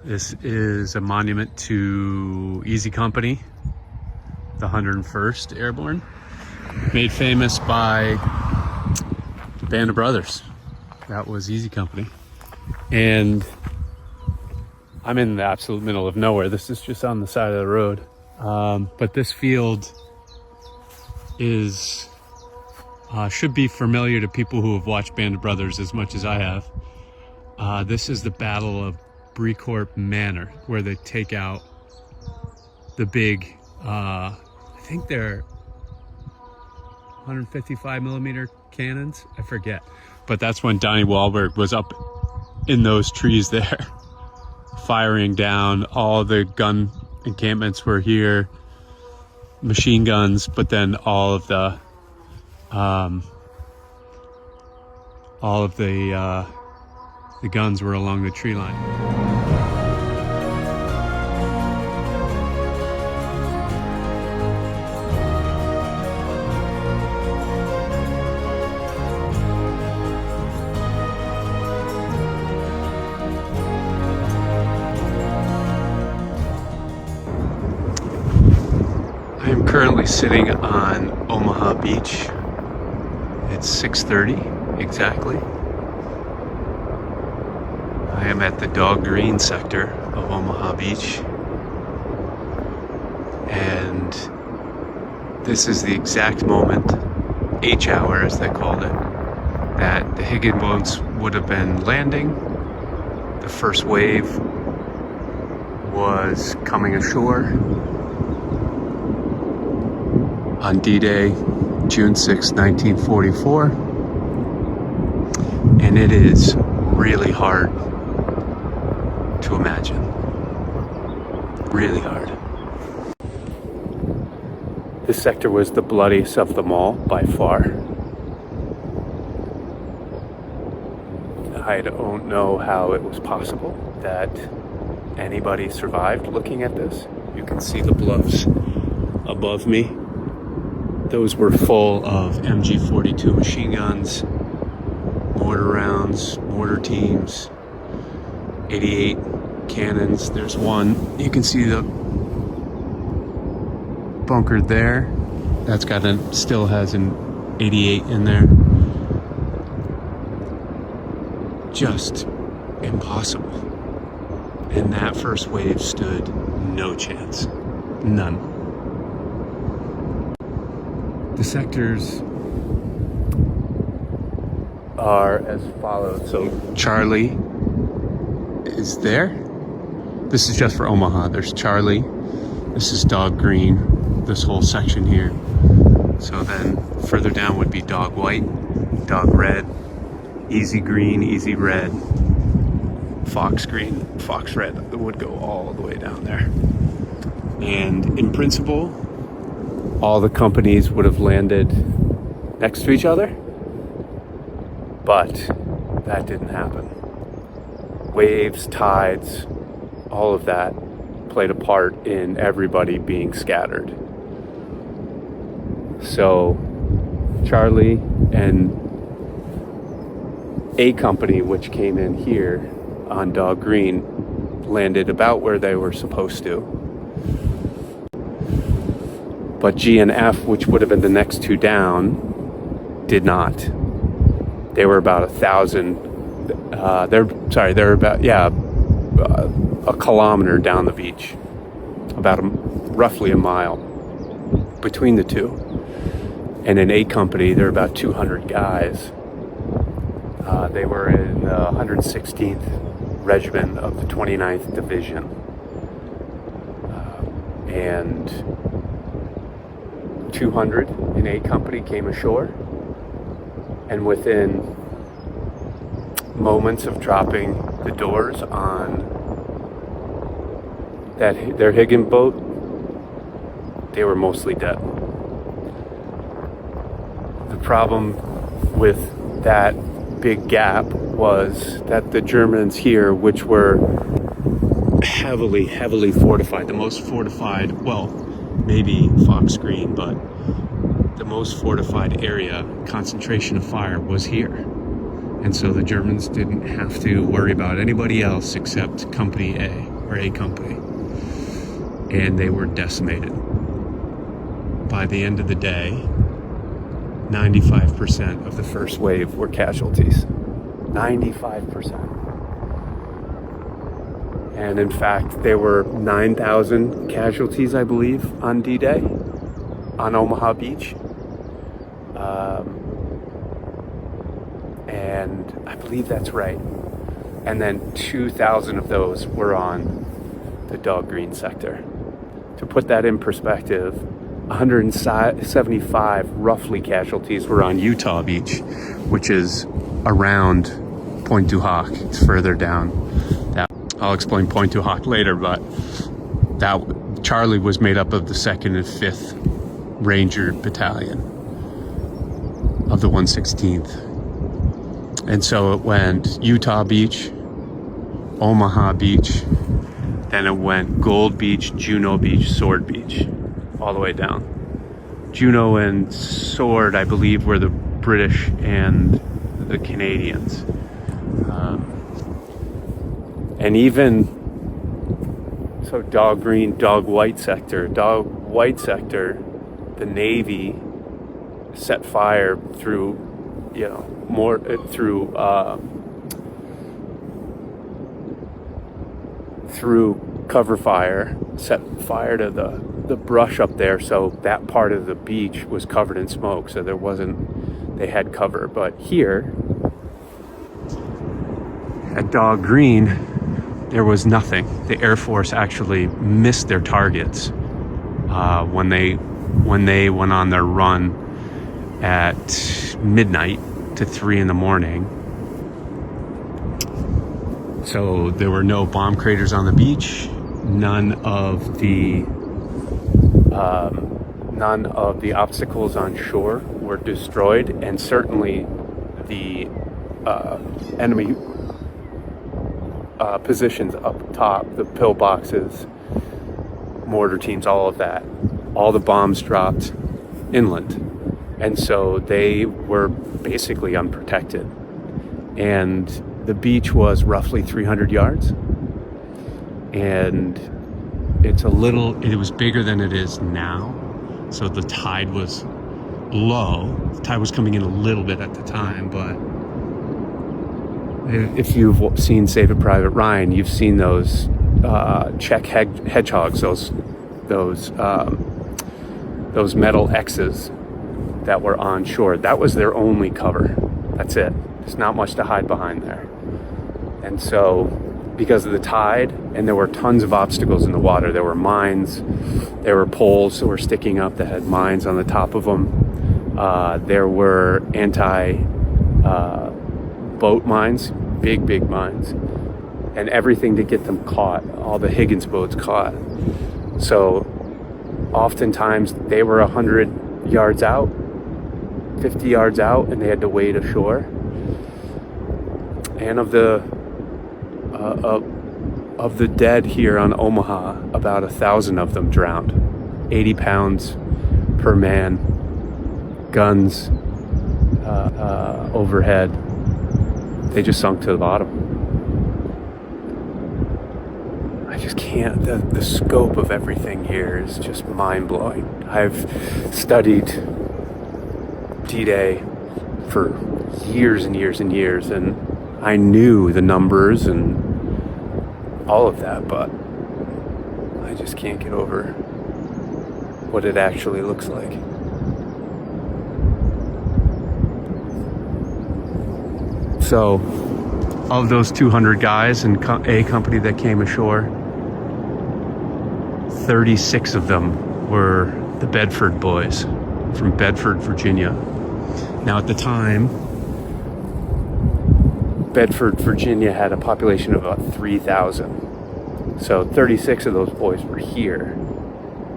This is a monument to Easy Company, the 101st Airborne, made famous by Band of Brothers. That was Easy Company. And I'm in the absolute middle of nowhere. This is just on the side of the road. But this field is should be familiar to people who have watched Band of Brothers as much as I have. This is the Battle of Brecourt Manor, where they take out the big, I think they're 155 millimeter cannons, I forget. But that's when Donnie Wahlberg was up in those trees there, firing down. All the gun encampments were here, machine guns, but then all of the guns were along the tree line. I am currently sitting on Omaha Beach. It's 6:30 exactly. I am at the Dog Green sector of Omaha Beach, and this is the exact moment, H hour as they called it, that the Higgins boats would have been landing. The first wave was coming ashore on D-Day, June 6, 1944, and it is really hard to imagine. Really hard. This sector was the bloodiest of them all, by far. I don't know how it was possible that anybody survived looking at this. You can see the bluffs above me. Those were full of MG-42 machine guns, mortar rounds, mortar teams, 88 cannons. There's one, you can see the bunker there. That's still has an 88 in there. Just impossible. And that first wave stood no chance. None. The sectors are as follows. So Charlie is there. This is just for Omaha. There's Charlie. This is Dog Green, this whole section here. So then further down would be Dog White, Dog Red, Easy Green, Easy Red, Fox Green, Fox Red. It would go all the way down there. And in principle, all the companies would have landed next to each other, but that didn't happen. Waves, tides, all of that played a part in everybody being scattered. So Charlie and A Company, which came in here on Dog Green, landed about where they were supposed to. But G and F, which would have been the next two down, did not. They were about 1,000. They're about a kilometer down the beach, about roughly a mile between the two. And in A Company, there are about 200 guys. They were in the 116th Regiment of the 29th Division, and 200 in A Company came ashore, and within moments of dropping the doors on their Higgins boat, they were mostly dead. The problem with that big gap was that the Germans here, which were heavily fortified, the most fortified, well, maybe Fox Green, but the most fortified area, concentration of fire was here. And so the Germans didn't have to worry about anybody else except Company A. or A Company, and they were decimated. By the end of the day, 95% of the first wave were casualties. 95%. And in fact, there were 9,000 casualties, I believe, on D-Day, on Omaha Beach. And I believe that's right. And then 2,000 of those were on the Dog Green sector. To put that in perspective, 175 roughly casualties were on Utah Beach, which is around Pointe du Hoc. It's further down. I'll explain Pointe du Hoc later, but that Charlie was made up of the 2nd and 5th Ranger Battalion of the 116th. And so it went Utah Beach, Omaha Beach, then it went Gold Beach, Juno Beach, Sword Beach, all the way down. Juno and Sword, I believe, were the British and the Canadians. And even, so Dog Green, Dog White sector. Dog White sector, the Navy set fire through, through cover fire, set fire to the brush up there, so that part of the beach was covered in smoke, so they had cover. But here at Dog Green, there was nothing. The Air Force actually missed their targets when they went on their run at midnight to 3 in the morning. So there were no bomb craters on the beach. None of the obstacles on shore were destroyed, and certainly the enemy positions up top, the pillboxes, mortar teams, all of that, all the bombs dropped inland, and so they were basically unprotected. And the beach was roughly 300 yards, and it was bigger than it is now. So the tide was low. The tide was coming in a little bit at the time, but if you've seen Saving Private Ryan, you've seen those Czech hedgehogs, those metal X's that were on shore. That was their only cover. That's it. There's not much to hide behind there. And so, because of the tide, and there were tons of obstacles in the water. There were mines, there were poles that were sticking up that had mines on the top of them. There were boat mines, big mines, and everything to get them caught, all the Higgins boats caught. So oftentimes they were 100 yards out, 50 yards out, and they had to wade ashore. And of the dead here on Omaha, about 1,000 of them drowned. 80 pounds per man, guns overhead. They just sunk to the bottom. I just can't, the scope of everything here is just mind-blowing. I've studied D-Day for years and years and years, and I knew the numbers and all of that, but I just can't get over what it actually looks like. So, of those 200 guys in A Company that came ashore, 36 of them were the Bedford boys from Bedford, Virginia. Now, at the time, Bedford, Virginia had a population of about 3,000. So 36 of those boys were here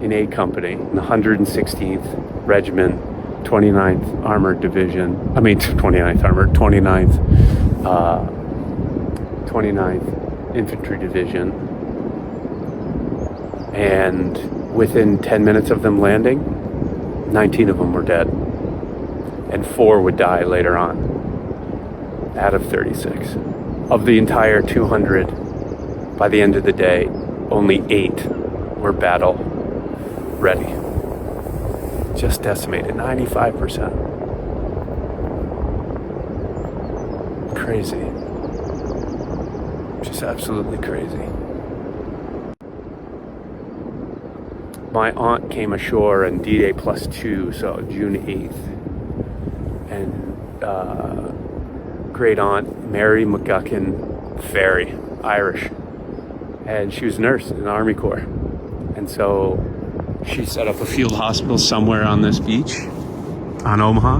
in A Company, in the 116th Regiment, 29th Armored Division. 29th Infantry Division. And within 10 minutes of them landing, 19 of them were dead. And 4 would die later on. Out of 36. Of the entire 200, by the end of the day, only 8 were battle ready. Just decimated, 95%. Crazy. Just absolutely crazy. My aunt came ashore on D-Day +2, so June 8th. And great aunt, Mary McGuckin Ferry, Irish. And she was a nurse in the Army Corps. And so she set up a field hospital somewhere on this beach, on Omaha.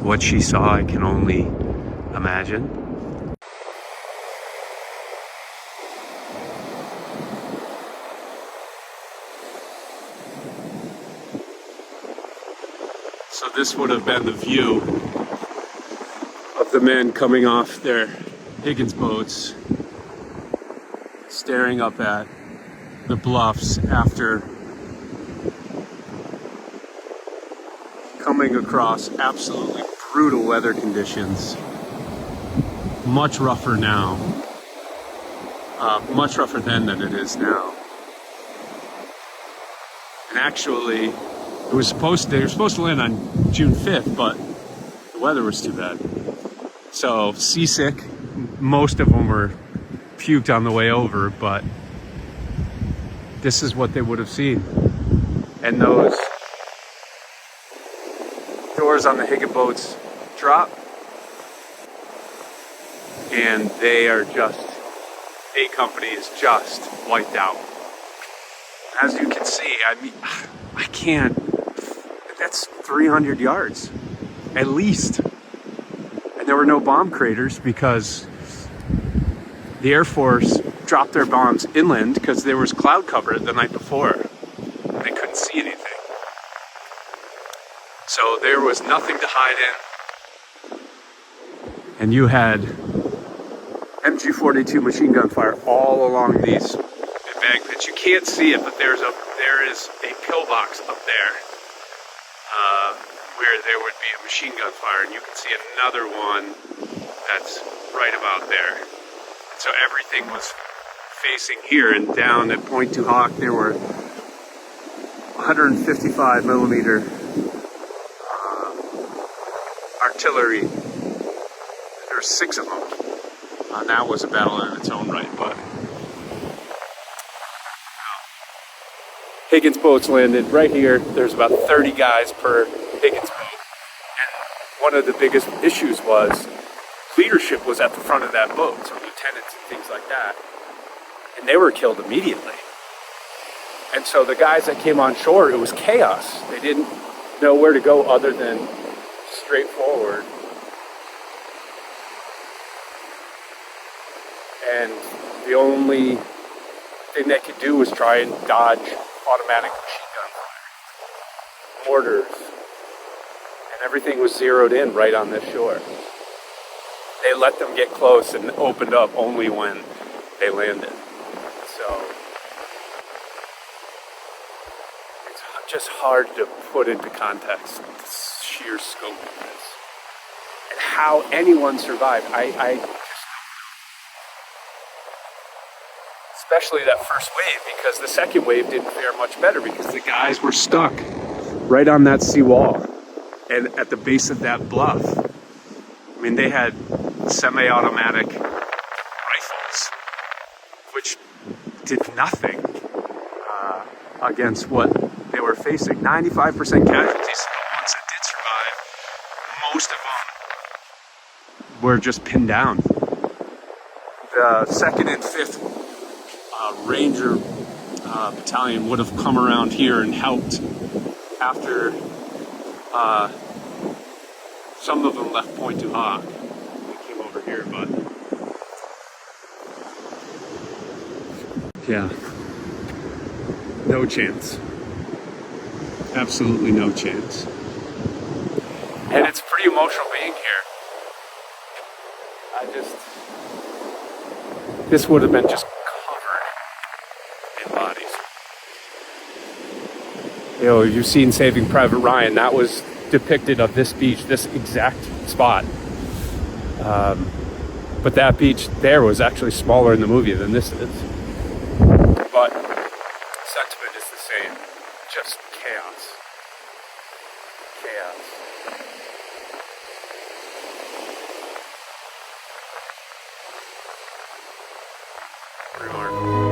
What she saw, I can only imagine. So this would have been the view of the men coming off their Higgins boats, staring up at the bluffs after coming across absolutely brutal weather conditions. Much rougher now. Much rougher then than it is now. And actually, they were supposed to land on June 5th, but the weather was too bad. So seasick, most of them were puked on the way over, but this is what they would have seen. And those doors on the Higgins boats drop, and they are just, A Company is just wiped out. As you can see, I mean, I can't, that's 300 yards, at least. And there were no bomb craters because the Air Force dropped their bombs inland because there was cloud cover the night before. They couldn't see anything. So there was nothing to hide in. And you had MG-42 machine gun fire all along these embankments. You can't see it, but there is a pillbox up there where there would be a machine gun fire, and you can see another one that's right about there. And so everything was facing here, and down at Point Du Hoc there were 155 millimeter artillery. There were 6 of them. And that was a battle in its own right, but Higgins boats landed right here. There's about 30 guys per Higgins boat. And one of the biggest issues was leadership was at the front of that boat, so lieutenants and things like that. And they were killed immediately. And so the guys that came on shore, it was chaos. They didn't know where to go other than straight forward. And the only thing they could do was try and dodge automatic machine gun fire, mortars, and everything was zeroed in right on this shore. They let them get close and opened up only when they landed. So it's just hard to put into context the sheer scope of this and how anyone survived. I just don't know. Especially that first wave, because the second wave didn't fare much better because the guys were stuck right on that seawall and at the base of that bluff. I mean, they had semi-automatic rifles, which did nothing against what they were facing. 95% casualties. The ones that did survive, most of them were just pinned down. The 2nd and 5th Ranger battalion would have come around here and helped after some of them left Point Du Hoc. They came over here, but yeah, no chance. Absolutely no chance. And it's pretty emotional being here. This would have been just bodies. You know, you've seen Saving Private Ryan. That was depicted of this beach, this exact spot. But that beach there was actually smaller in the movie than this is. but sentiment is the same. Just chaos. Chaos. Remarkable.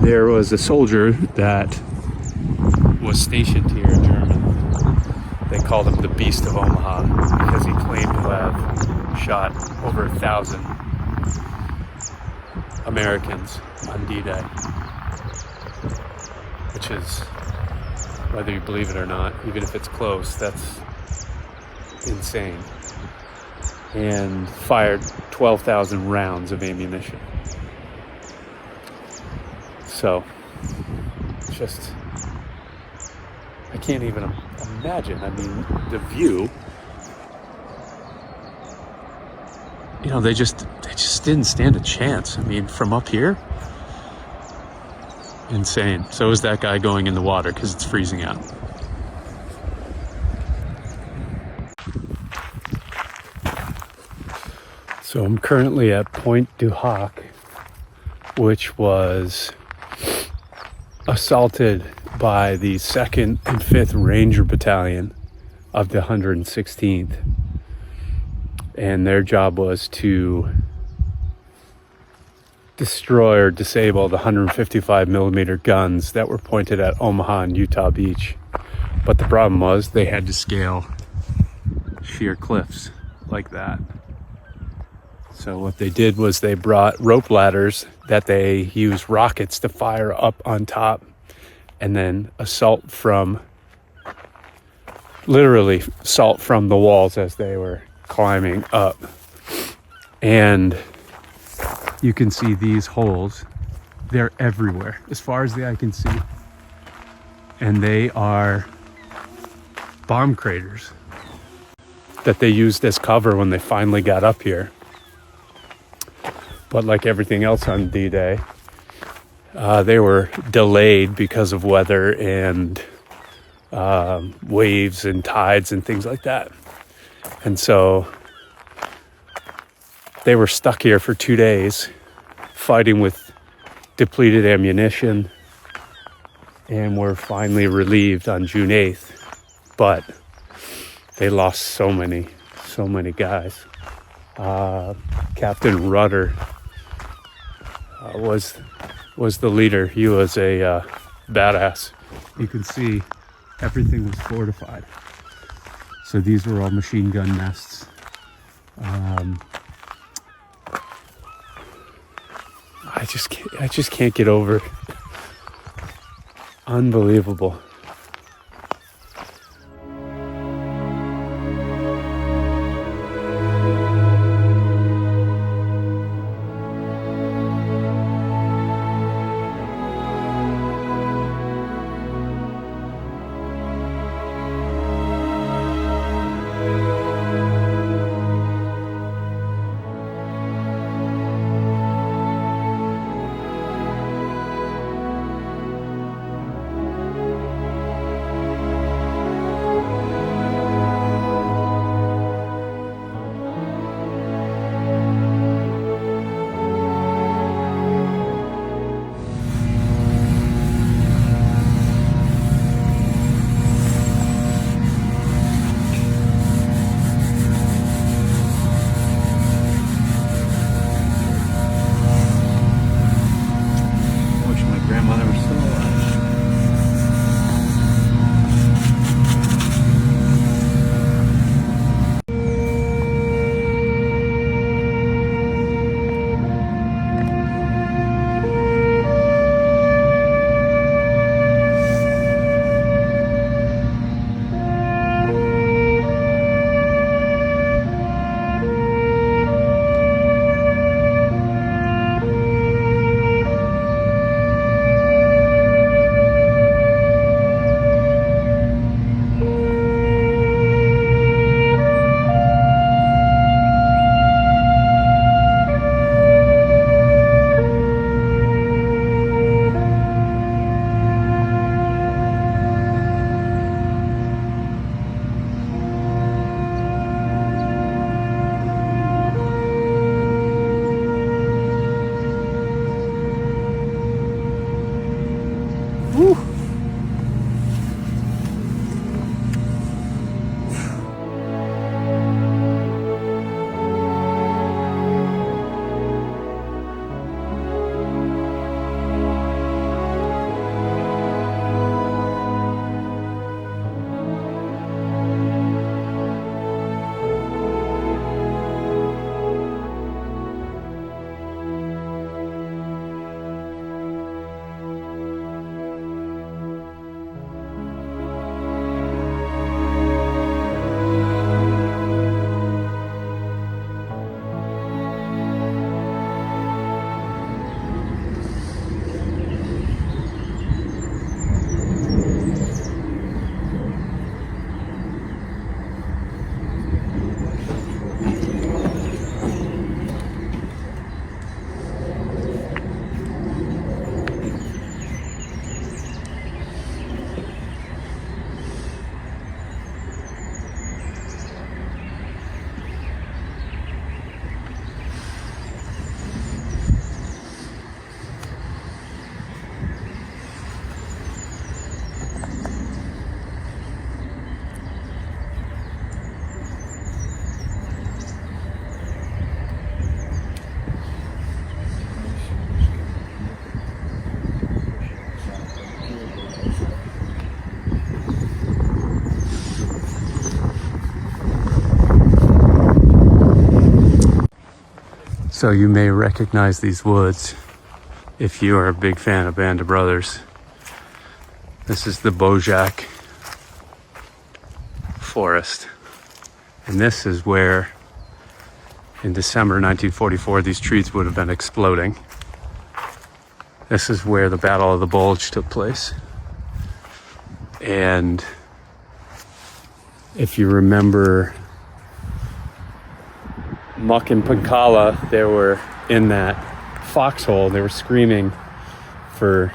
There was a soldier that was stationed here in Germany. They called him the Beast of Omaha because he claimed to have shot over 1,000 Americans on D-Day, which is, whether you believe it or not, even if it's close, that's insane. And fired 12,000 rounds of ammunition. So, just, I can't even imagine. I mean, the view, you know, they just didn't stand a chance. I mean, from up here, insane. So is that guy going in the water because it's freezing out. So I'm currently at Point du Hoc, which was assaulted by the 2nd and 5th Ranger Battalion of the 116th. And their job was to destroy or disable the 155 millimeter guns that were pointed at Omaha and Utah Beach. But the problem was they had to scale sheer cliffs like that. So what they did was they brought rope ladders that they used rockets to fire up on top, and then literally salt from the walls as they were climbing up. And you can see these holes. They're everywhere, as far as the eye can see. And they are bomb craters that they used as cover when they finally got up here. But like everything else on D-Day, they were delayed because of weather and waves and tides and things like that. And so they were stuck here for 2 days fighting with depleted ammunition, and were finally relieved on June 8th. But they lost so many guys. Captain Rudder was the leader. He was a badass. You can see everything was fortified. So these were all machine gun nests. I just can't get over it. Unbelievable. So you may recognize these woods if you are a big fan of Band of Brothers. This is the Bojack Forest. And this is where, in December 1944, these trees would have been exploding. This is where the Battle of the Bulge took place. And if you remember, Muck and Pankala, they were in that foxhole. They were screaming for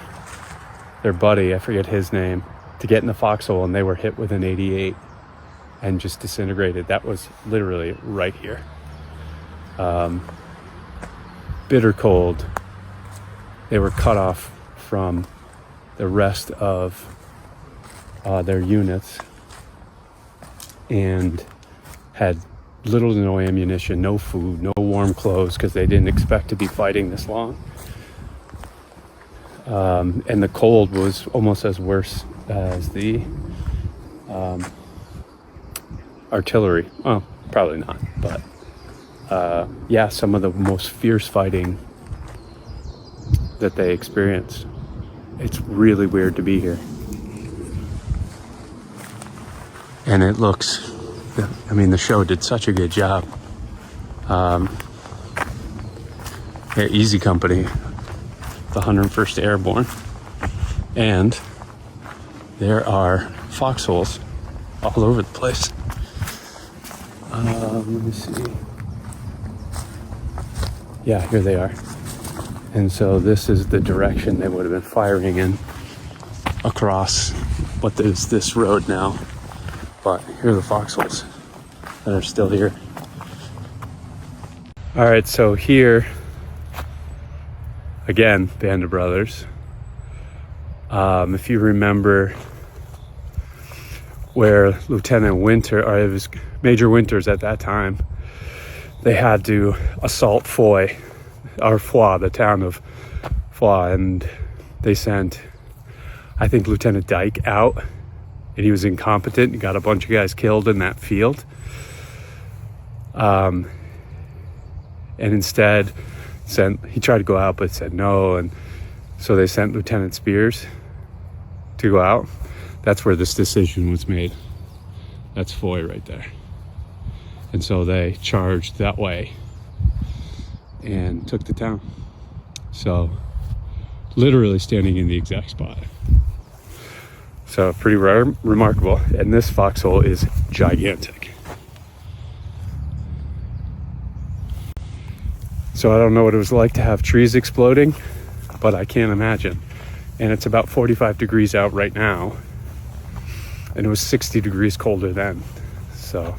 their buddy, I forget his name, to get in the foxhole, and they were hit with an 88 and just disintegrated. That was literally right here. Bitter cold. They were cut off from the rest of their units and had little to no ammunition, no food, no warm clothes, because they didn't expect to be fighting this long. And the cold was almost as worse as the artillery. Oh, probably not, but yeah, some of the most fierce fighting that they experienced. It's really weird to be here. And it looks, I mean, the show did such a good job. Yeah, Easy Company, the 101st Airborne. And there are foxholes all over the place. Let me see. Yeah, here they are. And so this is the direction they would have been firing in across what is this road now. But here are the foxholes that are still here. All right, so here, again, Band of Brothers. If you remember where Lieutenant Winter, or it was Major Winters at that time, they had to assault Foy, the town of Foy, and they sent, I think, Lieutenant Dyke out, and he was incompetent and got a bunch of guys killed in that field. And instead he tried to go out but said no, and so they sent Lieutenant Spears to go out. That's where this decision was made. That's Foy right there. And so they charged that way and took the town. So literally standing in the exact spot. So pretty remarkable. And this foxhole is gigantic. So I don't know what it was like to have trees exploding, but I can't imagine. And it's about 45 degrees out right now. And it was 60 degrees colder then. So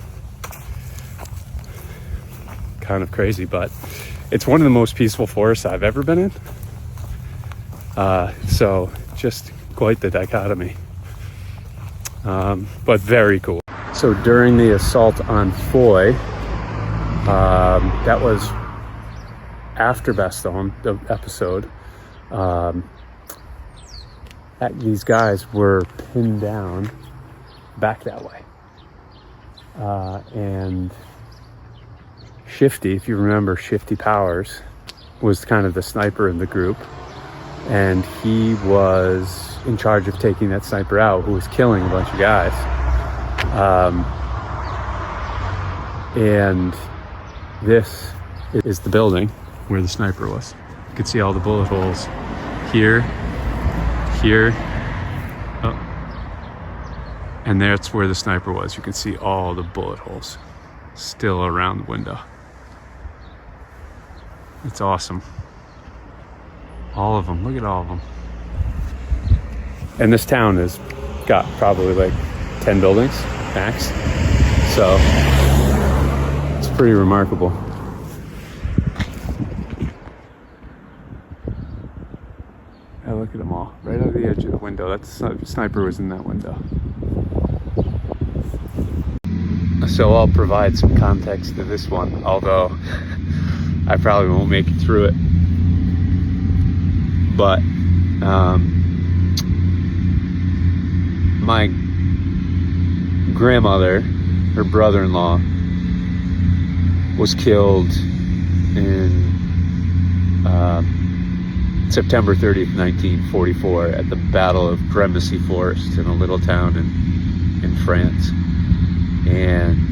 kind of crazy, but it's one of the most peaceful forests I've ever been in. So just quite the dichotomy. But very cool. So during the assault on Foy, that was after Bastogne, the episode, these guys were pinned down back that way. And Shifty, if you remember, Shifty Powers was kind of the sniper in the group. And he was in charge of taking that sniper out, who was killing a bunch of guys. And this is the building where the sniper was. You can see all the bullet holes here, oh, and that's where the sniper was. You can see all the bullet holes still around the window. It's awesome. All of them, look at all of them. And this town has got probably like 10 buildings max. So it's pretty remarkable. Yeah, look at them all, right on the edge of the window. That sniper was in that window. So I'll provide some context to this one, although I probably won't make it through it. But my grandmother, her brother-in-law, was killed in September 30th, 1944, at the Battle of Cremecy Forest in a little town in France. And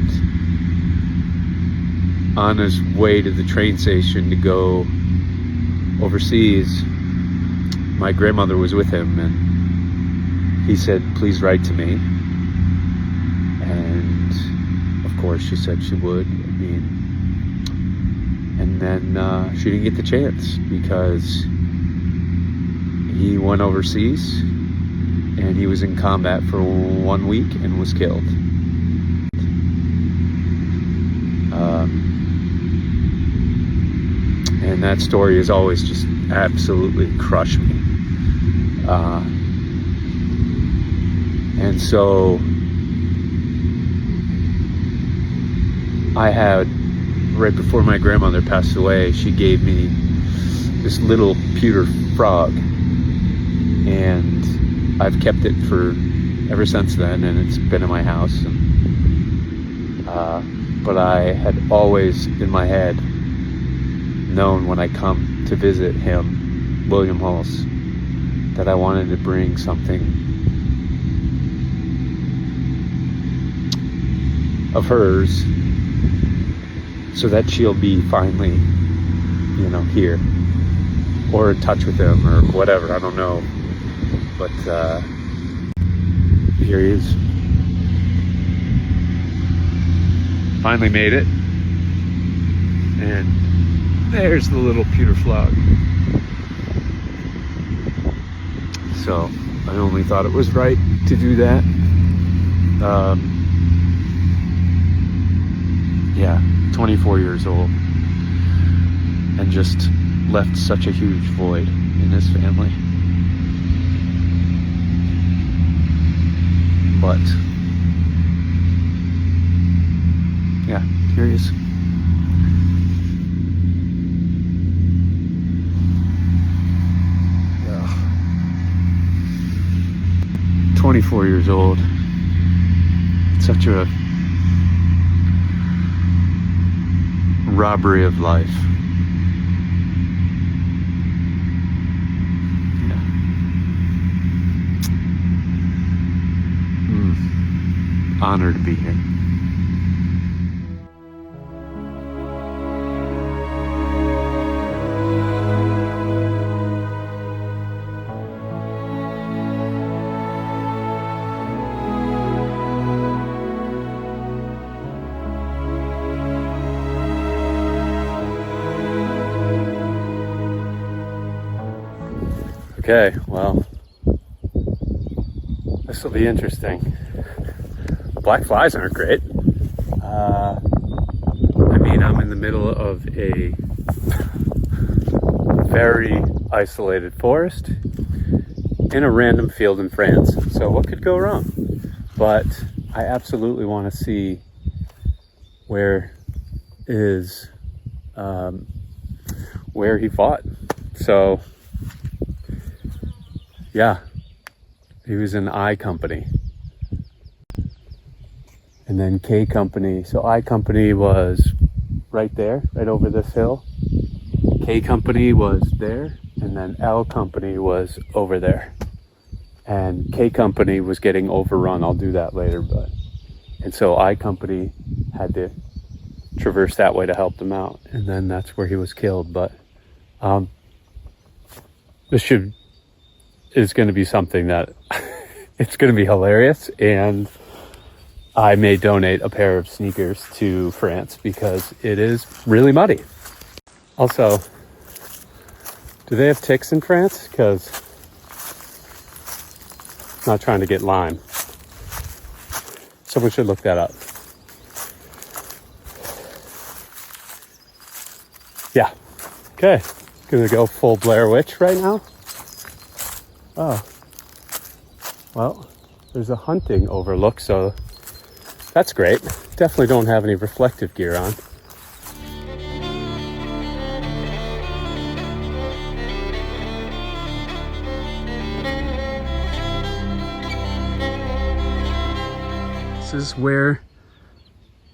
on his way to the train station to go overseas, my grandmother was with him, and he said, "Please write to me." And of course she said she would. And then she didn't get the chance because he went overseas and he was in combat for 1 week and was killed. And that story has always just absolutely crushed me. And so I had, right before my grandmother passed away, she gave me this little pewter frog, and I've kept it for ever since then, and it's been in my house. But I had always in my head known when I come to visit him, William Hulse, that I wanted to bring something of hers so that she'll be finally, here or in touch with him or whatever. I don't know. But here he is. Finally made it. And there's the little pewter frog. So I only thought it was right to do that. Yeah, 24 years old, and just left such a huge void in his family. But yeah, here he is. Yeah. 24 years old. Such a robbery of life. Yeah. Honored to be here. Okay, well, this will be interesting. Black flies aren't great. I'm in the middle of a very isolated forest in a random field in France. So what could go wrong? But I absolutely want to see where he fought. So yeah, he was in I Company. And then K Company. So I Company was right there, right over this hill. K Company was there, and then L Company was over there. And K Company was getting overrun. I'll do that later, and so I Company had to traverse that way to help them out, and then that's where he was killed. But this is going to be something that it's going to be hilarious, and I may donate a pair of sneakers to France because it is really muddy. Also, do they have ticks in France? Because I'm not trying to get Lyme. Someone should look that up. Yeah. Okay. Gonna go full Blair Witch right now. Oh. Well, there's a hunting overlook, so that's great. Definitely don't have any reflective gear on. This is where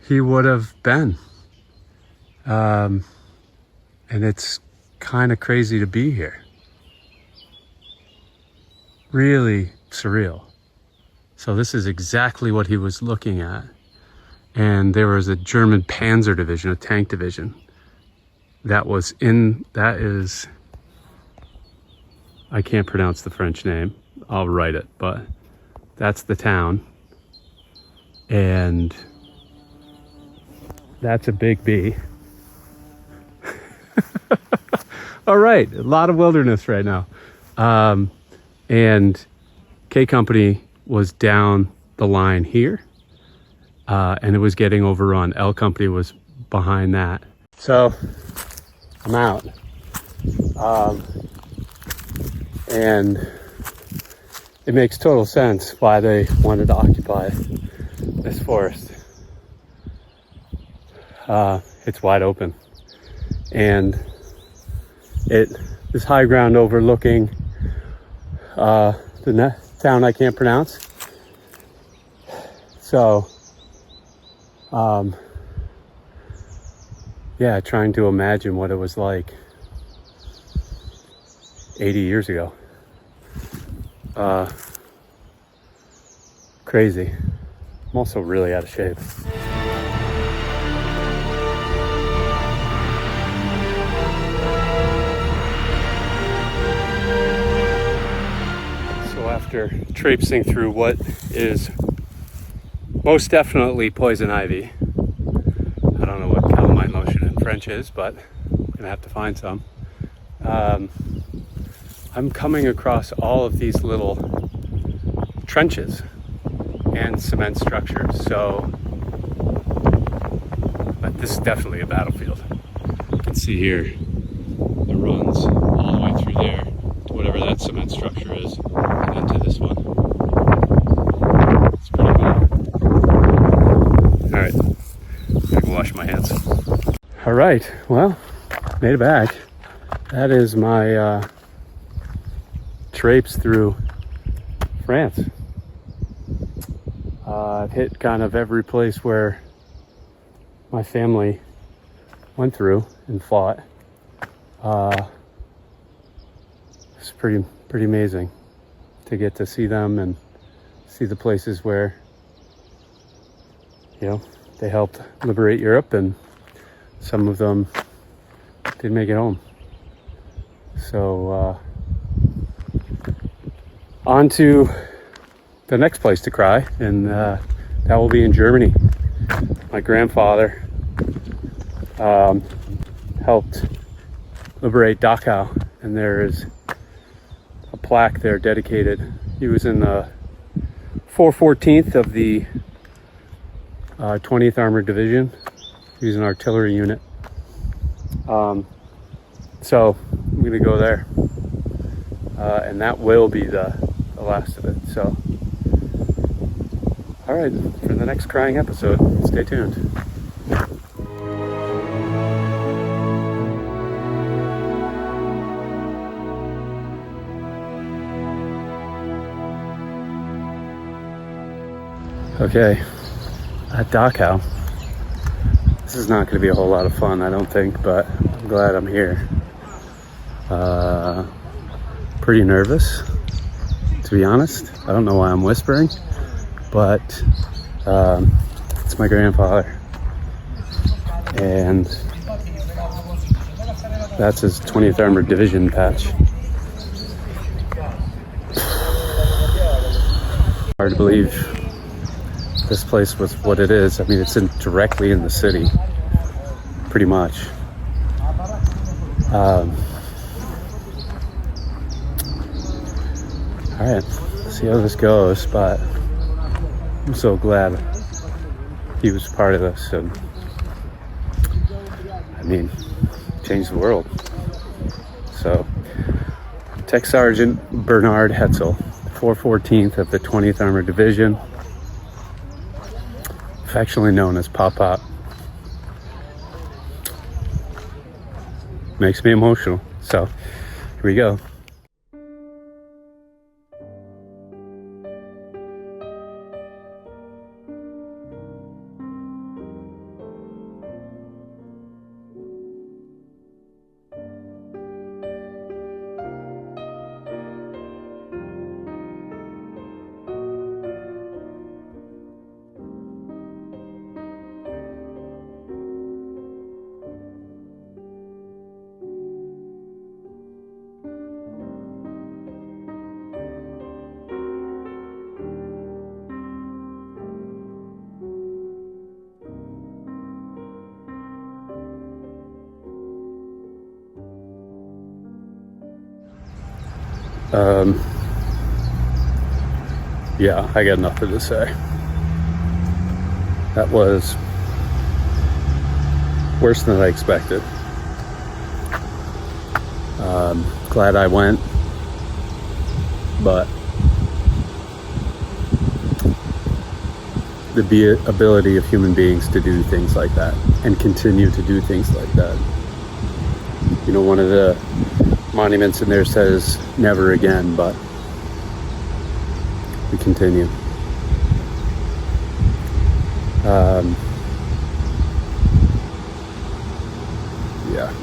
he would have been. And it's kind of crazy to be here. really surreal. So this is exactly what he was looking at. And there was a German Panzer division, a tank division, that is, I can't pronounce the French name. I'll write it, but that's the town. And that's a big B. All right, a lot of wilderness right now. And K Company was down the line here, and it was getting overrun. L Company was behind that. So I'm out. And it makes total sense why they wanted to occupy this forest. It's wide open, and it is high ground overlooking the town I can't pronounce. So, yeah, trying to imagine what it was like 80 years ago. Crazy. I'm also really out of shape. So after traipsing through what is most definitely poison ivy, I don't know what calamine lotion in French is, but I'm gonna have to find some. I'm coming across all of these little trenches and cement structures. So, but this is definitely a battlefield. You can see here, it runs all the way through there to whatever that cement structure is, and into this one. It's pretty cool. All right, I can wash my hands. All right, well, made it back. That is my traipse through France. I've hit kind of every place where my family went through and fought. It's pretty amazing to get to see them and see the places where, you know, they helped liberate Europe, and some of them didn't make it home. So on to the next place to cry, and that will be in Germany. My grandfather helped liberate Dachau, and there is a plaque there dedicated. He was in the 414th of the 20th Armored Division. He was an artillery unit. So I'm gonna go there, and that will be the last of it. So, all right, for the next crying episode, stay tuned. Okay, at Dachau. This is not going to be a whole lot of fun, I don't think, but I'm glad I'm here. Pretty nervous, to be honest. I don't know why I'm whispering, but it's my grandfather, and that's his 20th Armored Division patch. Hard to believe this place was what it is. I mean, it's directly in the city, pretty much. All right, see how this goes, but I'm so glad he was part of this, and I mean, changed the world. So, Tech Sergeant Bernard Hetzel, 414th of the 20th Armored Division, affectionately known as Pop Pop. Makes me emotional. So, here we go. Yeah, I got nothing to say. That was worse than I expected. Glad I went, but the ability of human beings to do things like that and continue to do things like that. You know, one of the monuments in there says never again, but we continue. Yeah.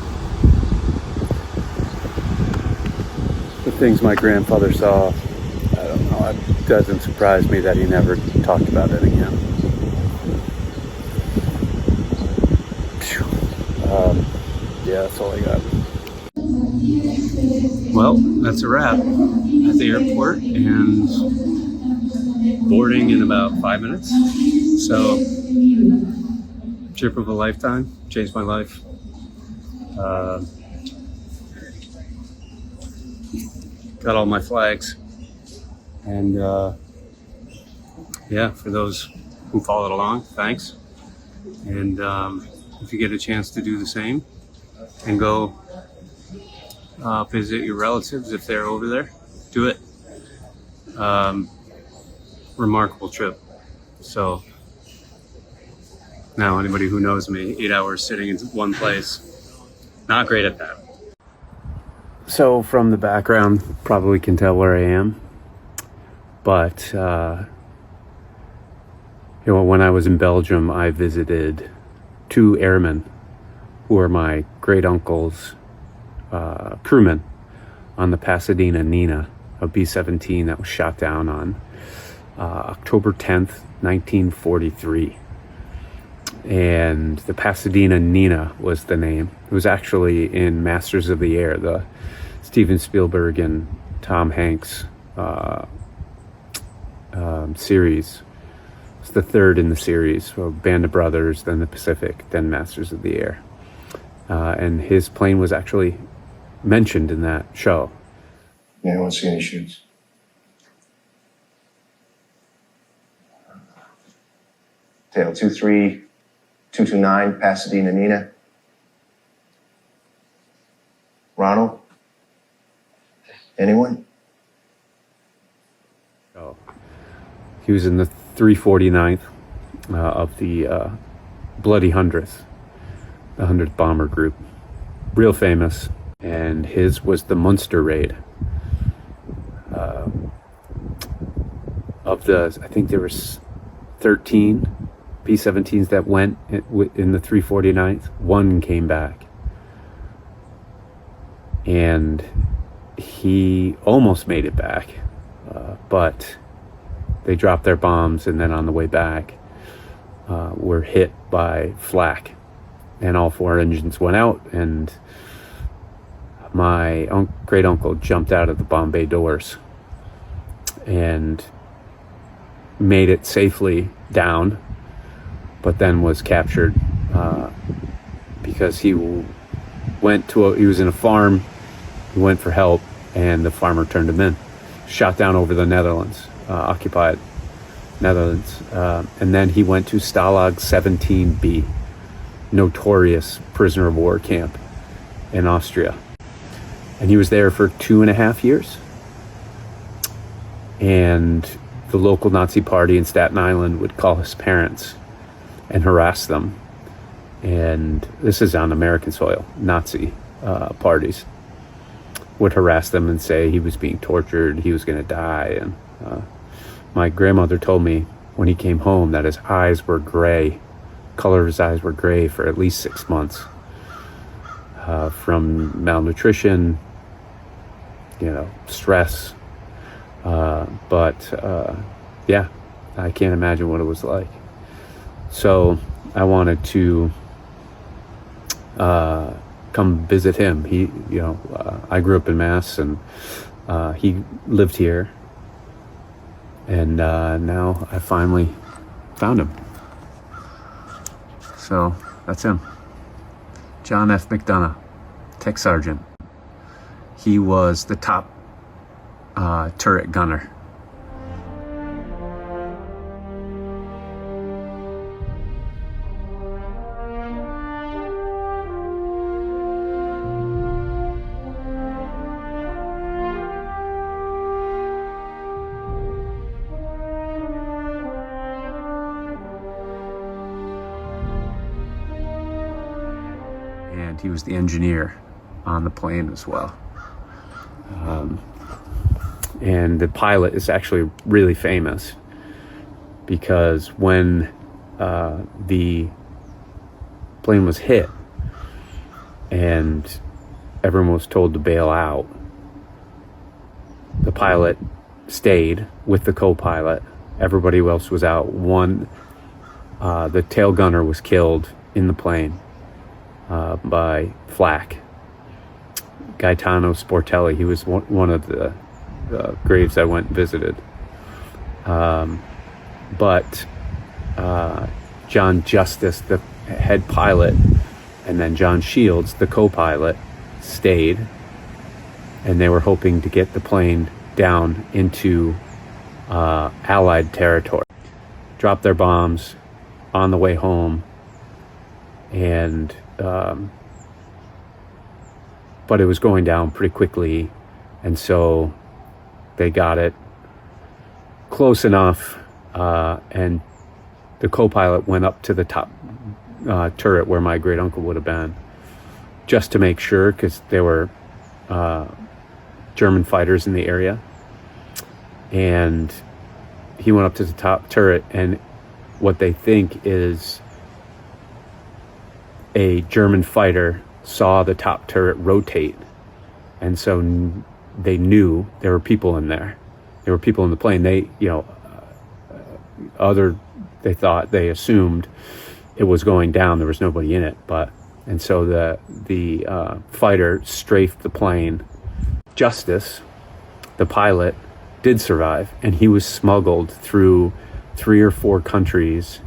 The things my grandfather saw, I don't know, it doesn't surprise me that he never talked about it again. Yeah, that's all I got. Well, that's a wrap at the airport, and boarding in about 5 minutes. So, trip of a lifetime, changed my life. Got all my flags, and yeah, for those who followed along, thanks. And if you get a chance to do the same and go visit your relatives if they're over there, do it. Remarkable trip. So now anybody who knows me, 8 hours sitting in one place, not great at that. So from the background, probably can tell where I am. But, you know, when I was in Belgium, I visited 2 airmen who are my great uncle's crewmen on the Pasadena Nina, a B-17 that was shot down on October 10th, 1943. And the Pasadena Nina was the name. It was actually in Masters of the Air, the Steven Spielberg and Tom Hanks series. It's the third in the series. So Band of Brothers, then the Pacific, then Masters of the Air. And his plane was actually mentioned in that show. Yeah, I don't see any shoots. Tail 23229, Pasadena Nina. Ronald? Anyone? Oh, he was in the 349th of the Bloody 100th, the 100th Bomber Group. Real famous. And his was the Munster raid. Of the, I think there was 13 P-17s that went in the 349th. 1 came back. And he almost made it back, but they dropped their bombs, and then on the way back were hit by flak, and all 4 engines went out, and my great uncle jumped out of the bomb bay doors and made it safely down, but then was captured because he was in a farm. He went for help, and the farmer turned him in. Shot down over the Netherlands, occupied Netherlands. And then he went to Stalag 17B, notorious prisoner of war camp in Austria. And he was there for 2.5 years. And the local Nazi party in Staten Island would call his parents and harass them. And this is on American soil. Nazi parties would harass them and say he was being tortured, he was going to die. And my grandmother told me when he came home that his eyes were gray, color of his eyes were gray for at least 6 months from malnutrition, stress. But yeah, I can't imagine what it was like. So I wanted to come visit him. He, I grew up in Mass, and he lived here, and now I finally found him. So that's him, John F. McDonough, Tech Sergeant. He was the top turret gunner. And he was the engineer on the plane as well. And the pilot is actually really famous because when the plane was hit and everyone was told to bail out, the pilot stayed with the co-pilot. Everybody else was out. The tail gunner was killed in the plane by flak. Gaetano Sportelli, he was one of the graves I went and visited. But John Justice, the head pilot, and then John Shields, the co-pilot, stayed, and they were hoping to get the plane down into Allied territory. Dropped their bombs on the way home, and but it was going down pretty quickly, and so they got it close enough, and the co-pilot went up to the top turret where my great uncle would have been, just to make sure, because there were German fighters in the area, and he went up to the top turret, and what they think is a German fighter saw the top turret rotate, and so they knew there were people in there. There were people in the plane. They, they assumed it was going down. There was nobody in it, and so the fighter strafed the plane. Justice, the pilot, did survive, and he was smuggled through 3 or 4 countries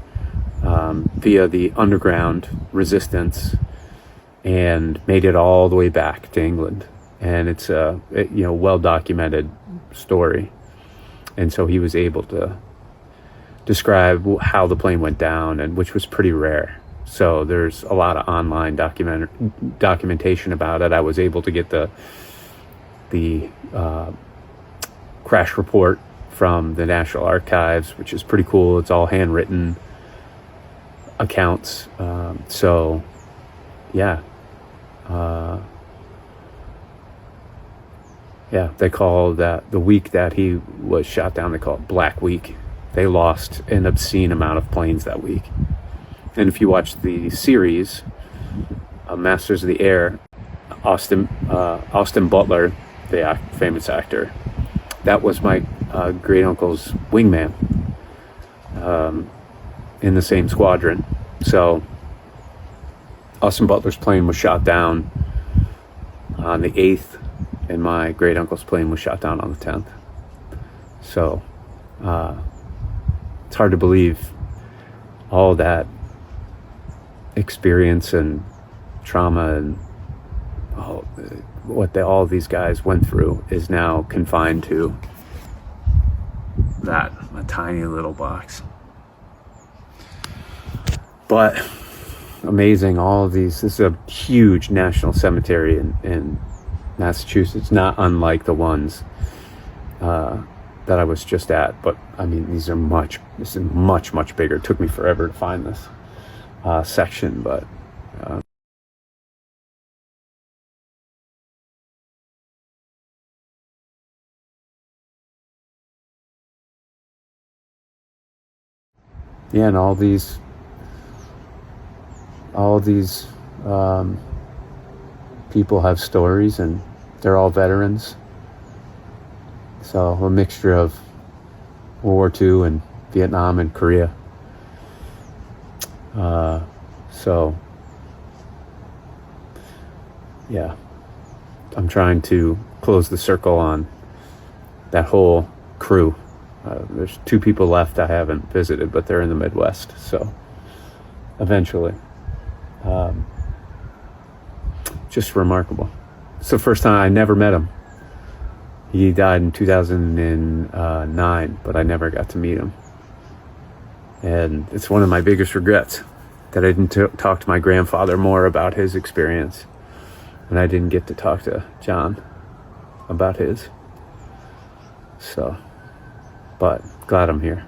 via the underground resistance, and made it all the way back to England. And it's a well documented story, and so he was able to describe how the plane went down, and which was pretty rare. So there's a lot of online documentation about it. I was able to get the crash report from the National Archives, which is pretty cool. It's all handwritten accounts. They call that the week that he was shot down, they call it Black Week. They lost an obscene amount of planes that week. And if you watch the series, Masters of the Air, Austin Butler, the famous actor, that was my great uncle's wingman in the same squadron. So Austin Butler's plane was shot down on the 8th, and my great uncle's plane was shot down on the 10th. So it's hard to believe all that experience and trauma and all these guys went through is now confined to a tiny little box. But amazing, all of these. This is a huge national cemetery in Massachusetts, not unlike the ones that I was just at. But I mean, this is much bigger. It took me forever to find this section, but and all these people have stories, and they're all veterans. So a mixture of World War II and Vietnam and Korea. I'm trying to close the circle on that whole crew. There's 2 people left I haven't visited, but they're in the Midwest. So eventually, just remarkable. It's the first time. I never met him. He died in 2009, but I never got to meet him. And it's one of my biggest regrets that I didn't talk to my grandfather more about his experience. And I didn't get to talk to John about his. So, but glad I'm here.